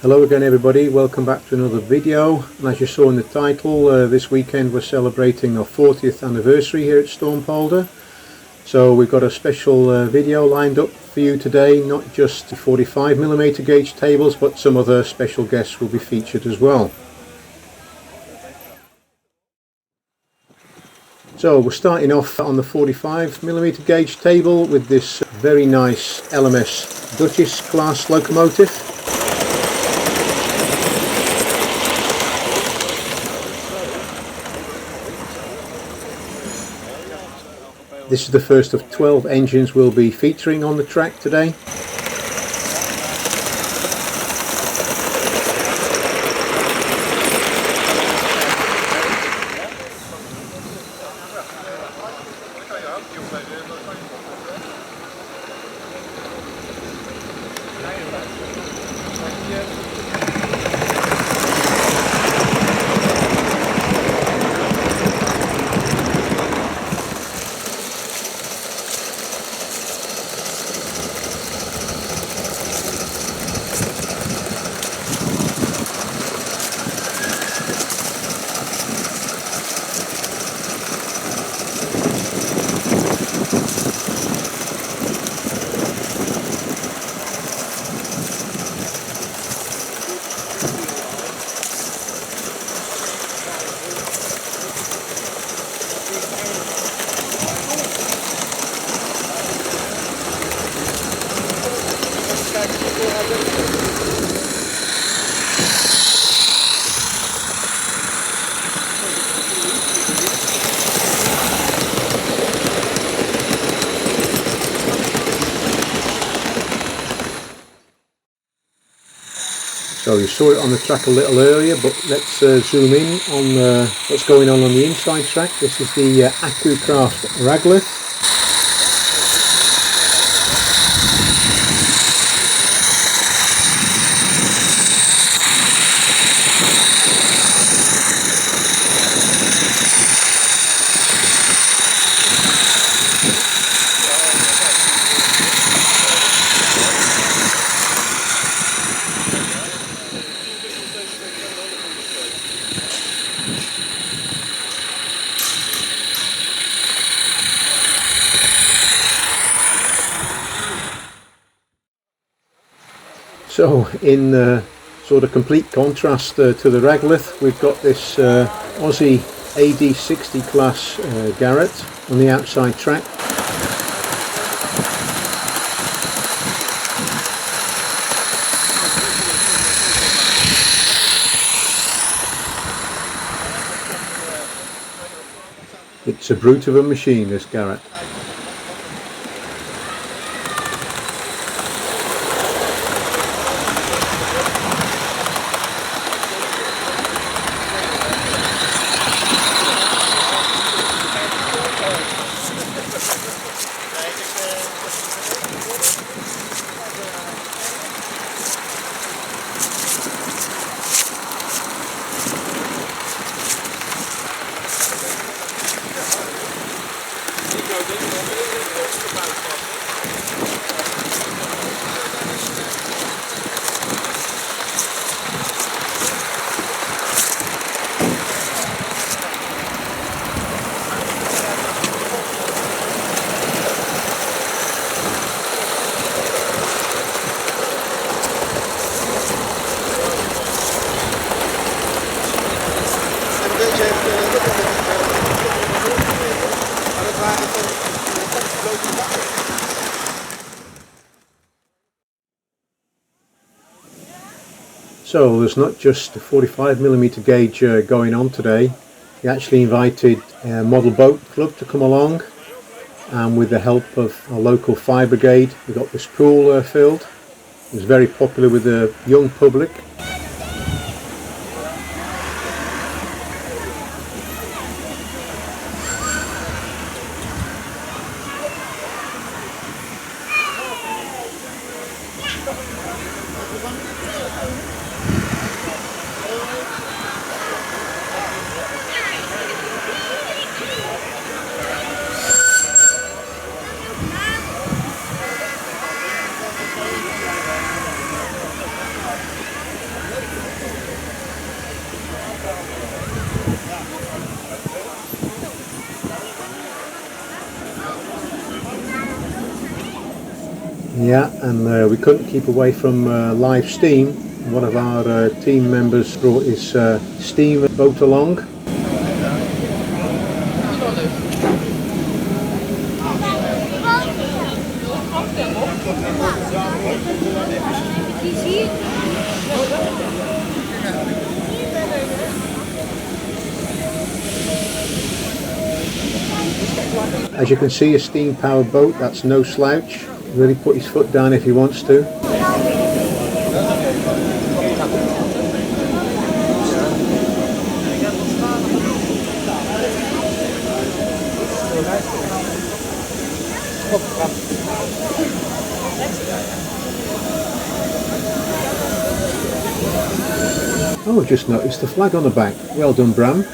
Hello again everybody, welcome back to another video, and as you saw in the title, this weekend we're celebrating our 40th anniversary here at Stormpolder. So we've got a special video lined up for you today, not just the 45mm gauge tables but some other special guests will be featured as well. So we're starting off on the 45mm gauge table with this very nice LMS Duchess class locomotive. This is the first of 12 engines we'll be featuring on the track today. So you saw it on the track a little earlier, but let's zoom in on what's going on the inside track. This is the Craft Raglith. So in sort of complete contrast to the Raglith, we've got this Aussie AD60 class Garrett on the outside track. It's a brute of a machine, this Garrett. So there's not just a 45mm gauge going on today. We actually invited a model boat club to come along, and with the help of our local fire brigade we got this pool filled. It was very popular with the young public. Yeah, and we couldn't keep away from live steam. One of our team members brought his steam boat along. As you can see, a steam powered boat, that's no slouch. Really put his foot down if he wants to. Oh, just noticed the flag on the back. Well done, Bram.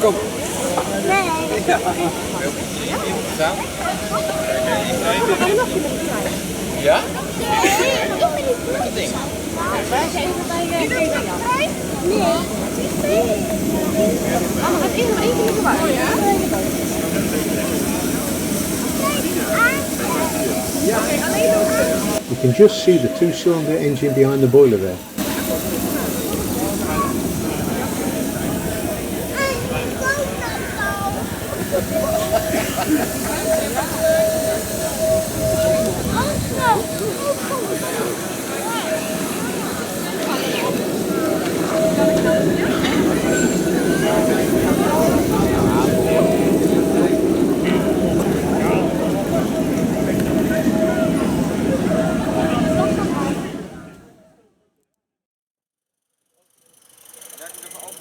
Kom. Ja? Lekker ding. Wij zijn even bij nee. Mama gaat één keer erbij. Oh ja? You can just see the two-cylinder engine behind the boiler there.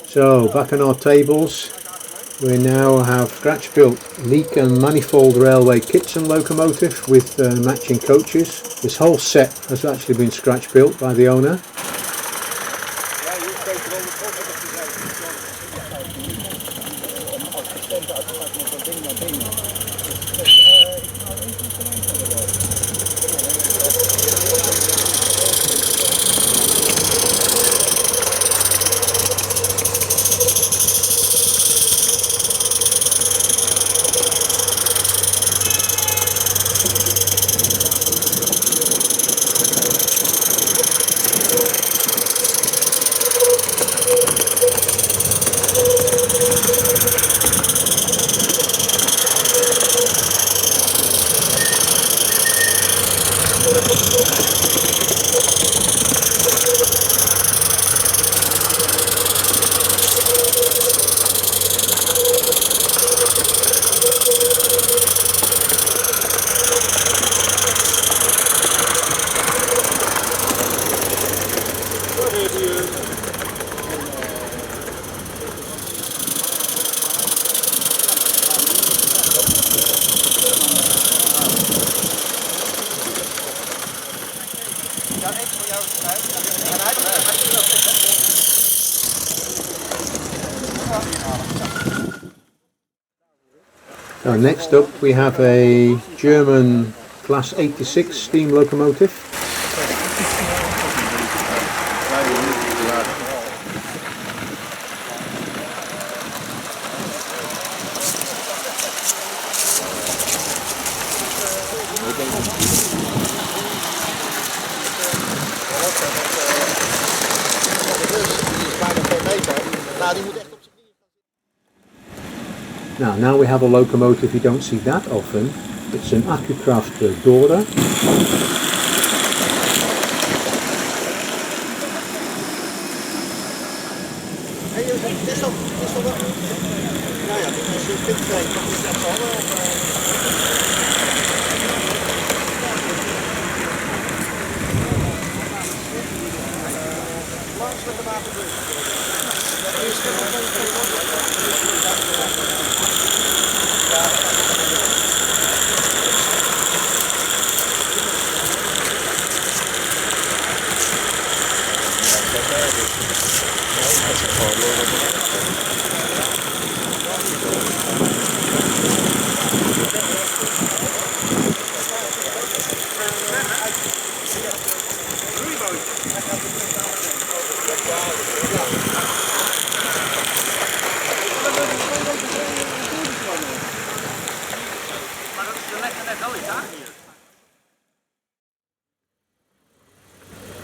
So back on our tables, we now have scratch built leak and manifold railway kitchen locomotive with matching coaches. This whole set has actually been scratch built by the owner. So next up we have a German Class 86 steam locomotive. Now we have a locomotive you don't see that often. It's an Accucraft Dora.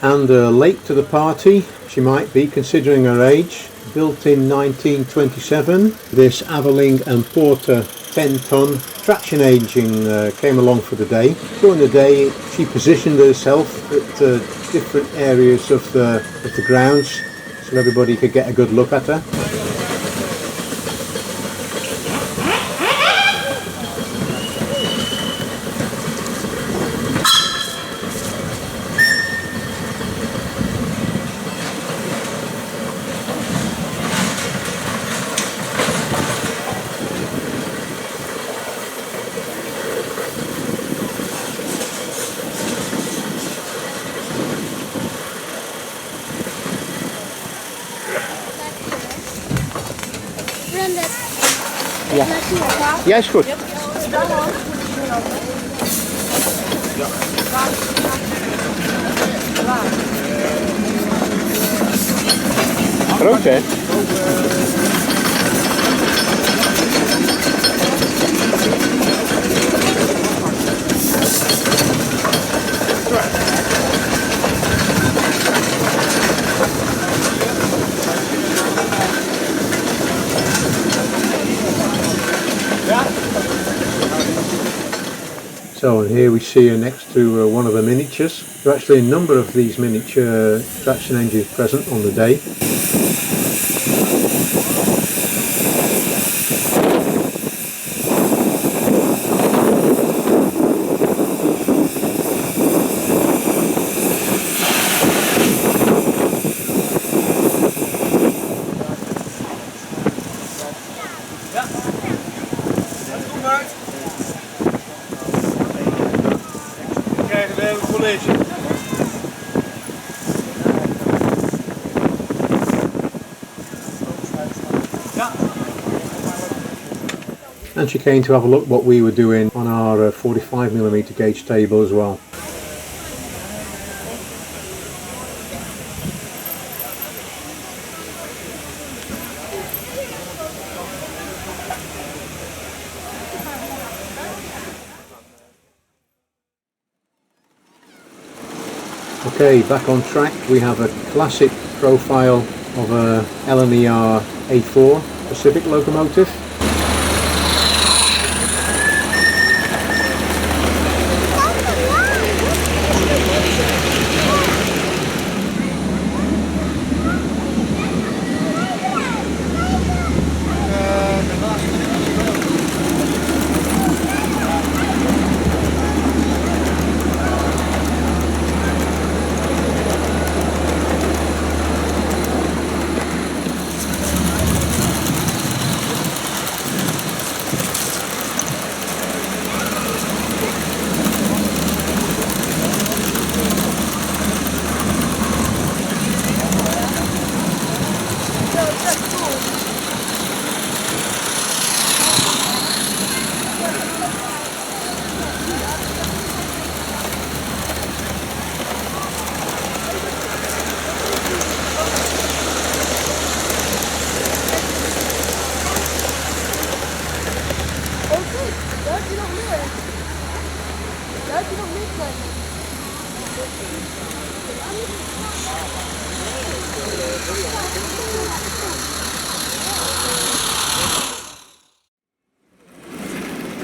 And late to the party, she might be considering her age. Built in 1927, this Aveling and Porter 10-ton traction engine came along for the day. During the day, she positioned herself at different areas of the grounds so everybody could get a good look at her. Ja. Ja, is goed. Rood, hè? So here we see her next to one of the miniatures. There are actually a number of these miniature traction engines present on the day. And she came to have a look what we were doing on our 45mm gauge table as well. Okay, back on track. We have a classic profile of a LNER A4 Pacific locomotive.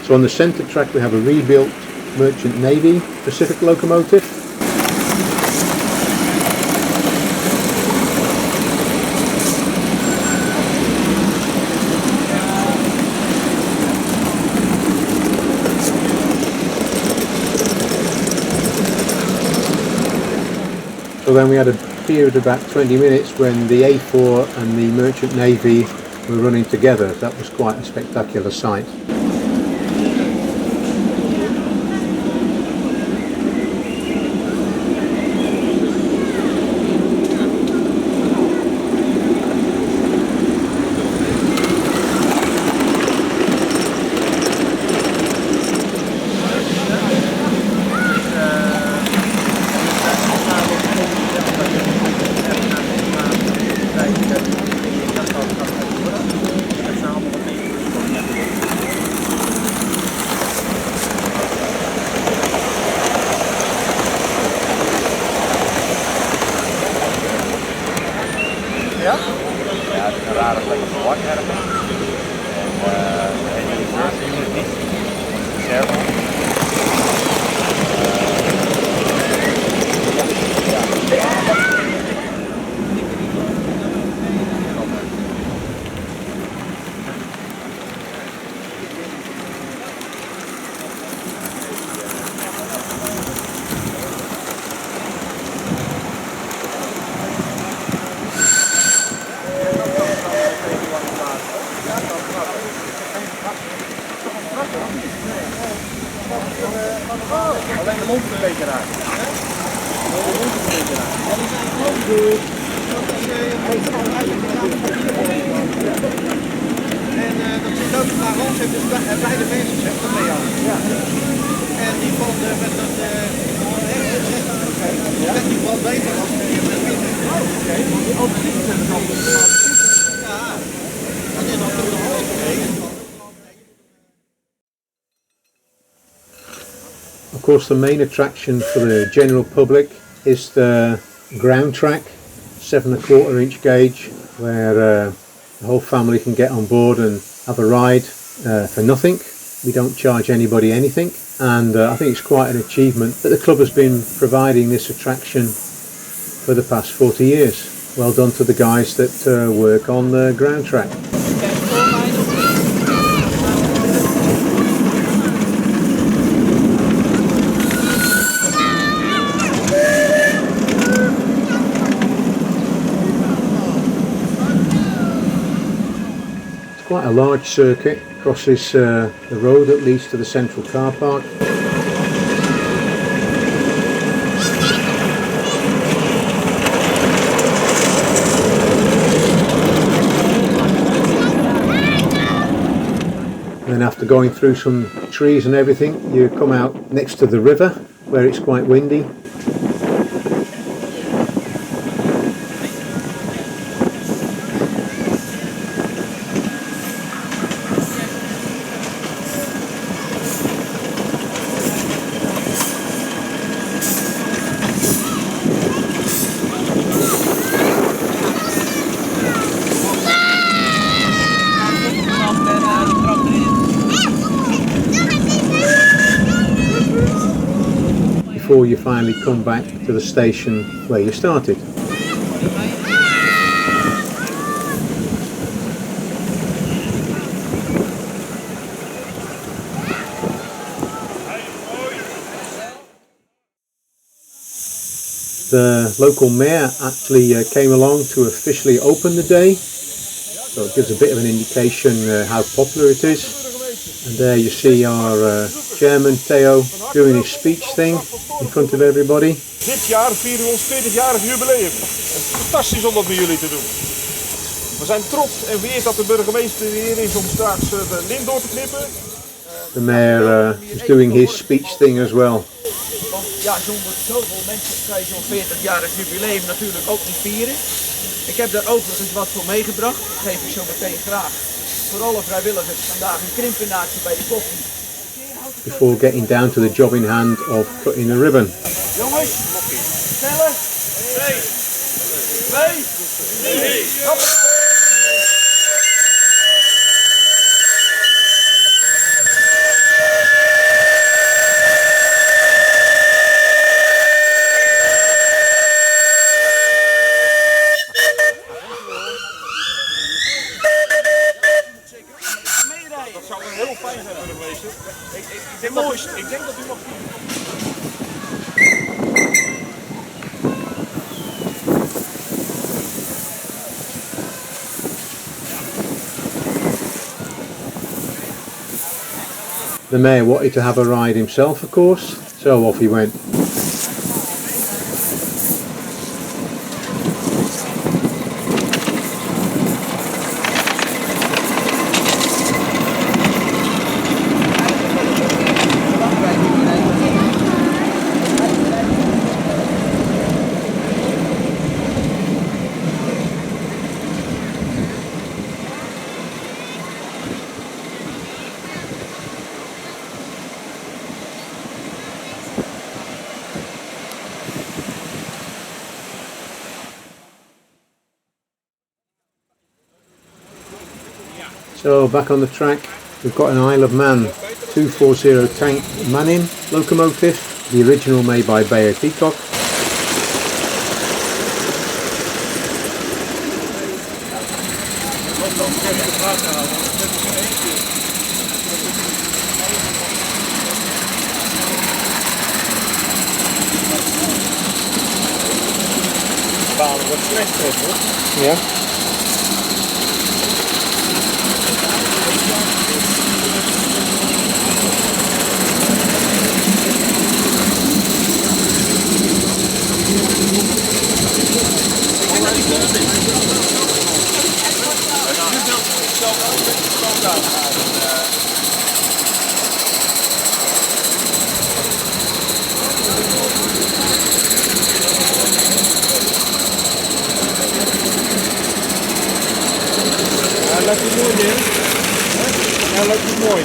So on the centre track we have a rebuilt Merchant Navy Pacific locomotive. So then we had a period of about 20 minutes when the A4 and the Merchant Navy were running together. That was quite a spectacular sight. Ja? Ja, het is een rare plek verward ergens. En de hele reverse unit niet. Servo. Alleen de mond een beetje raakt. En dat zit ook naar ons, heeft dus beide mensen zegt dat mee aan. Ja. En die valt met dat die valt beter als die met binnen. Oké. Die auto's zijn er altijd. Ja. Dat is nog een halve. Of course, the main attraction for the general public is the ground track, 7¼ inch gauge, where the whole family can get on board and have a ride for nothing. We don't charge anybody anything, and I think it's quite an achievement that the club has been providing this attraction for the past 40 years. Well done to the guys that work on the ground track. Quite a large circuit, crosses the road that leads to the central car park. And then after going through some trees and everything, you come out next to the river where it's quite windy. Before you finally come back to the station where you started. The local mayor actually came along to officially open the day, so it gives a bit of an indication how popular it is. And there you see our chairman Theo doing his speech thing in front of everybody. Dit jaar vieren we ons 40-jarig jubileum. Het is fantastisch om dat met jullie te doen. We zijn trots en weer dat de burgemeester hier is om straks de lint door te knippen. The mayor is doing his speech thing as well. Want ja, zonder zoveel mensen kan je zo'n 40-jarig jubileum natuurlijk ook niet vieren. Ik heb daar overigens wat voor meegebracht. Dat geef ik zo meteen graag. Voor alle vrijwilligers vandaag een krimpenaartje bij de koffie. Before getting down to the job in hand of cutting the ribbon. Jongens, tellen. 1, 2, 3. Dat zou heel fijn zijn, burgemeester. Ik denk dat u mag vieren. The mayor wanted to have a ride himself, of course, so off he went. So back on the track, we've got an Isle of Man 240 tank Manning locomotive, the original made by Bayer Peacock. Wordt slecht hoor. Ja. Laat het mooi in. Ja, laat het mooi.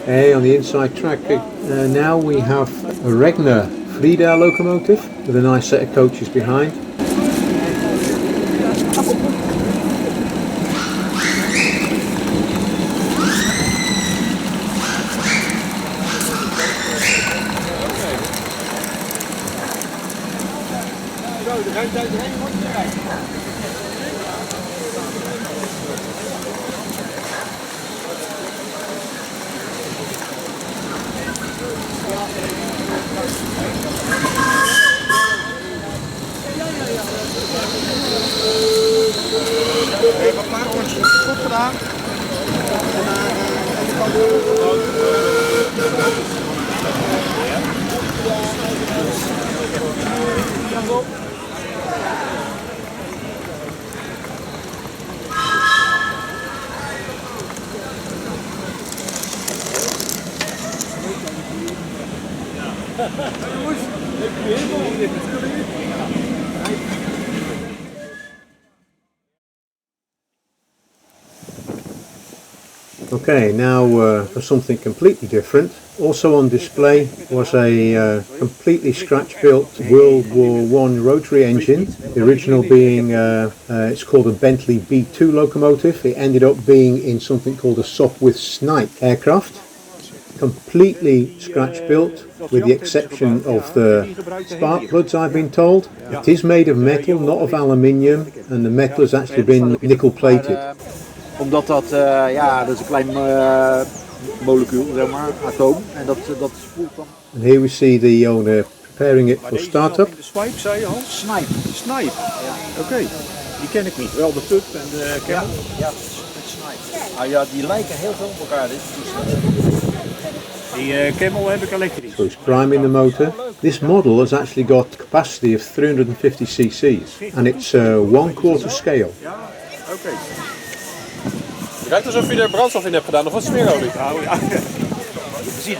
Hey, on the inside track now we have a Regner Frieda locomotive with a nice set of coaches behind. Een paar kontjes goed gedaan. Okay, now for something completely different. Also on display was a completely scratch-built World War I rotary engine. The original being, it's called a Bentley B2 locomotive. It ended up being in something called a Sopwith Snipe aircraft. Completely scratch-built, with the exception of the spark plugs, I've been told. It is made of metal, not of aluminium, and the metal has actually been nickel-plated. Omdat dat, ja, dat is een klein molecuul, zeg maar, atoom. En dat spoelt dan. And here we see the owner preparing it for startup. De swipe, zei je Hans? Snipe. Snipe? Ja. Oké, die ken ik niet. Wel de pub en de camel. Ja, het snipe. Ah, ja, die lijken heel veel op elkaar, dit toestel. Die camel heb ik elektrisch. So it's priming the motor. This model has actually got capacity of 350 cc's and it's 1/4 scale. Ja, oké. Het ruikt alsof je er brandstof in hebt gedaan, nog wat smeerolie. Nou ja. Zie.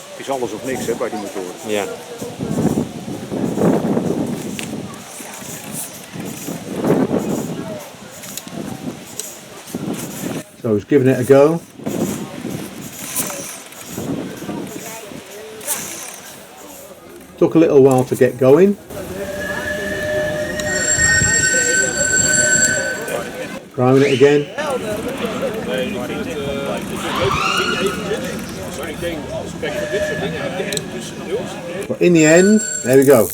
Het is alles of niks hè, bij die motoren. Ja. So he's giving it a go. Took a little while to get going. Priming it again. But in the end, there we go.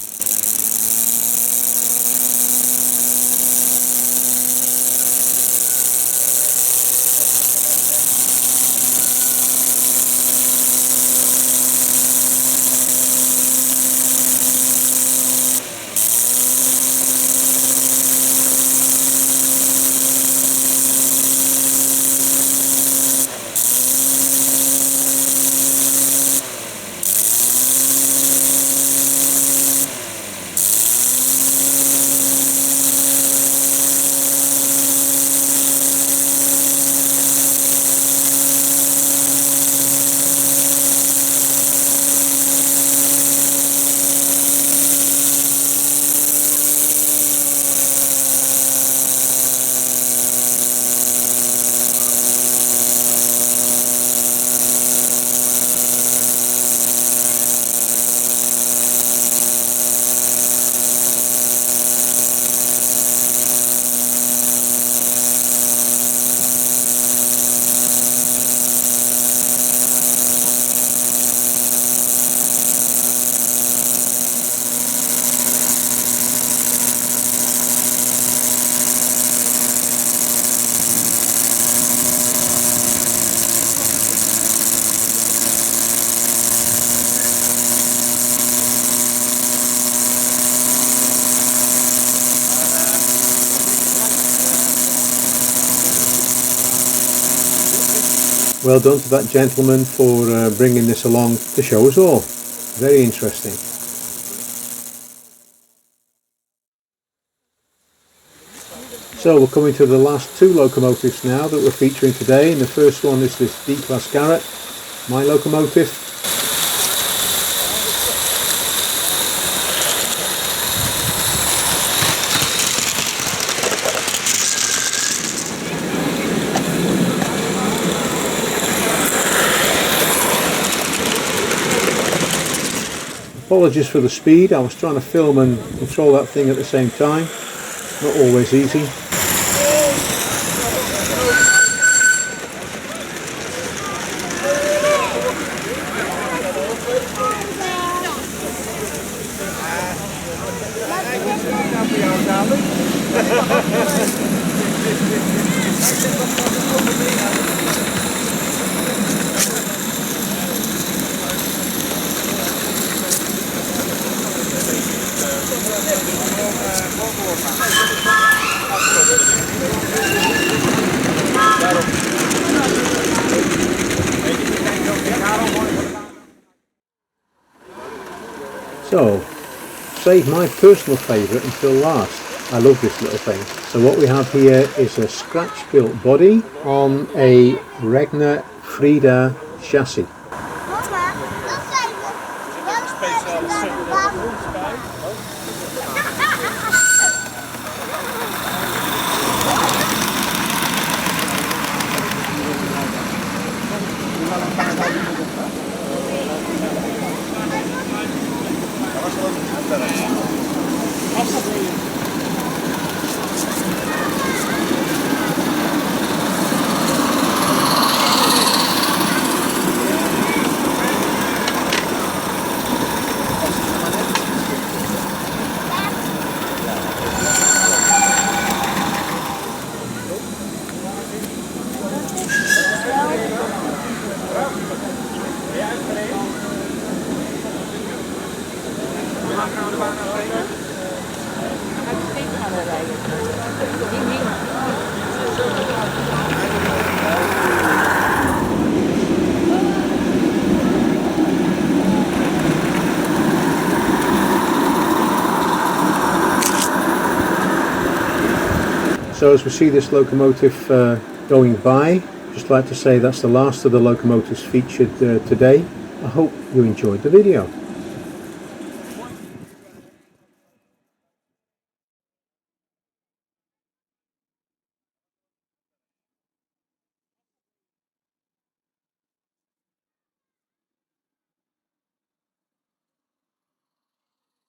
Well done to that gentleman for bringing this along to show us all. Very interesting. So we're coming to the last two locomotives now that we're featuring today, and the first one is this D-Class Garrett, my locomotive. Apologies for the speed, I was trying to film and control that thing at the same time. Not always easy. So, save my personal favourite until last. I love this little thing. So what we have here is a scratch built body on a Regner Frida chassis. So as we see this locomotive going by, just like to say that's the last of the locomotives featured today. I hope you enjoyed the video.